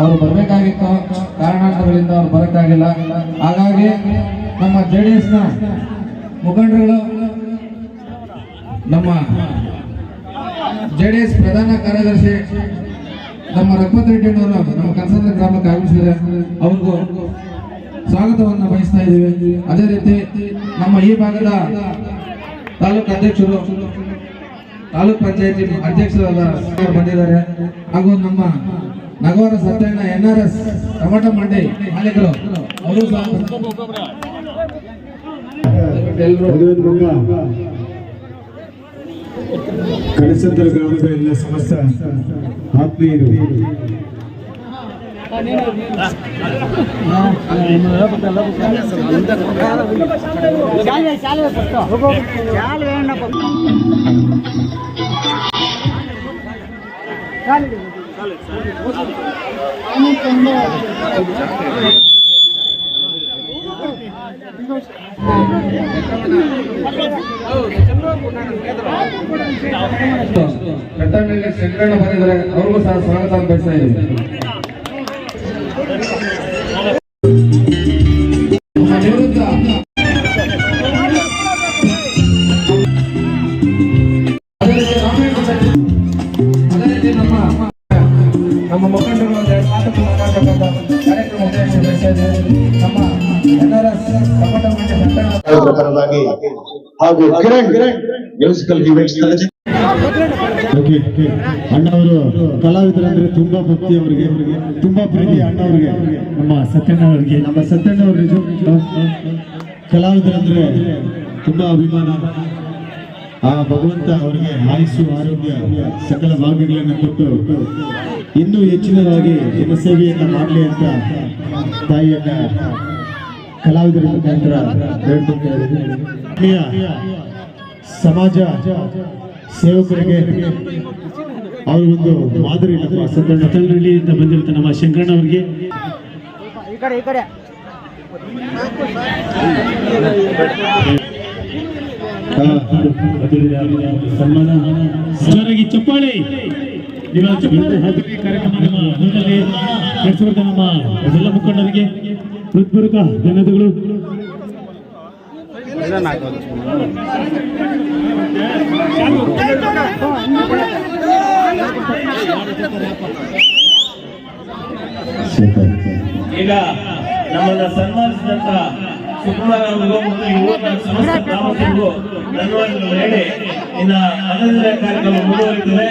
ಅವರು ಬರಬೇಕಾಗಿತ್ತು, ಕಾರಣಾಂತರಗಳಿಂದ ಅವ್ರು ಬರಕ್ಕಾಗಿಲ್ಲ. ಹಾಗಾಗಿ ನಮ್ಮ JDS ನ ಮುಖಂಡರುಗಳು, ನಮ್ಮ JDS ಪ್ರಧಾನ ಕಾರ್ಯದರ್ಶಿ ನಮ್ಮ ರಘುಪತಿ ರೆಡ್ಡಿಯವರು ನಮ್ಮ ಕನಸಂದ್ರ ಗ್ರಾಮಕ್ಕೆ ಆಗಮಿಸಿದ್ದಾರೆ. ಅವ್ರಿಗೂ ಸ್ವಾಗತವನ್ನು ಬಯಸ್ತಾ ಇದ್ದೀವಿ. ಅದೇ ರೀತಿ ನಮ್ಮ ಈ ಭಾಗದ ತಾಲೂಕು ಅಧ್ಯಕ್ಷರು, ತಾಲೂಕ್ ಪಂಚಾಯತಿ ಅಧ್ಯಕ್ಷರಾದ ಬಂದಿದ್ದಾರೆ. ಹಾಗೂ ನಮ್ಮ ನಗವರ ಸತ್ಯಣ್ಣ NRS ಟೊಮೆಟೊ ಮಂಡಿ ಮಾಲೀಕರು ಅವರು ಕನಸಂದ್ರ ಗ್ರಾಮದ ಎಲ್ಲ ಸಮಸ್ತ ಆತ್ಮೀಯರು ಘಟ್ಟಂನಲ್ಲಿ ಶಂಕರಣ್ಣ ಬಂದಿದ್ದಾರೆ. ಅವ್ರಿಗೂ ಸಹ ಸ್ವಾಗತ ಬಯಸ್ತಾ ಇದ್ದೀವಿ. ನಮ್ಮ ಮುಖಂಡರು ಮಾತುಕತೆ ಮಾತಾಡತಕ್ಕಂಥ ಕಾರ್ಯಕ್ರಮ ಬಯಸ್ತಾ ಇದ್ದೀವಿ. ನಮ್ಮ NRS ಟೊಮೆಟೊ ಮಂಡಿ ಪರವಾಗಿ ಹಾಗೂ ಕಿರಣ್ ಮ್ಯೂಸಿಕಲ್ ಈವೆಂಟ್ಸ್ ಅಣ್ಣವರು ಕಲಾವಿದರಂದ್ರೆ ತುಂಬಾ ಭಕ್ತಿ ಅವರಿಗೆ, ತುಂಬಾ ಪ್ರೀತಿ ಅಣ್ಣವ್ರಿಗೆ, ನಮ್ಮ ಸತ್ಯಣ್ಣವ್ರಿಗೆ ಕಲಾವಿದರಂದ್ರೆ ತುಂಬಾ ಅಭಿಮಾನ. ಆ ಭಗವಂತ ಅವರಿಗೆ ಆಯುಸ್ಸು, ಆರೋಗ್ಯ, ಸಕಲ ಭಾಗ್ಯಗಳನ್ನು ಕೊಟ್ಟು ಇನ್ನೂ ಹೆಚ್ಚಿನದಾಗಿ ಜನಸೇವೆಯನ್ನ ಮಾಡಲಿ ಅಂತ ತಾಯಿಯನ್ನ ಕಲಾವಿದರ ಮುಖಾಂತರ ಸಮಾಜ ಸೇವಕರಿಗೆ ಅವ್ರಿಗೊಂದು ಮಾದರಿ ನಮ್ಮ ಸತ್ಯಹಳ್ಳಿಯಿಂದ ಬಂದಿರುತ್ತೆ ನಮ್ಮ ಶಂಕರಣ್ಣ ಅವರಿಗೆ ಸನ್ಮಾನ ಜೋರಾಗಿ ಚಪ್ಪಾಳೆ. ಕಾರ್ಯಕ್ರಮ ನಮ್ಮ ಊರಿನಲ್ಲಿ ನಡೆಸಿದ ನಮ್ಮ ಎಲ್ಲ ಮುಖಂಡರಿಗೆ ಹೃತ್ಪೂರ್ವಕ ಧನ್ಯವಾದಗಳು. ಈಗ ನಮ್ಮನ್ನ ಸನ್ಮಾನಿಸಿದಂತ ಸುಕುಮಾರ್ ಅವರಿಗೂ ಮತ್ತು ಯುವಕ ಸಮಸ್ತ ಗ್ರಾಮಸ್ಥರಿಗೂ ಧನ್ಯವಾದಗಳು ಹೇಳಿ ಇನ್ನ ಕಾರ್ಯಕ್ರಮ ಮುಂದುವರಿಯುತ್ತದೆ.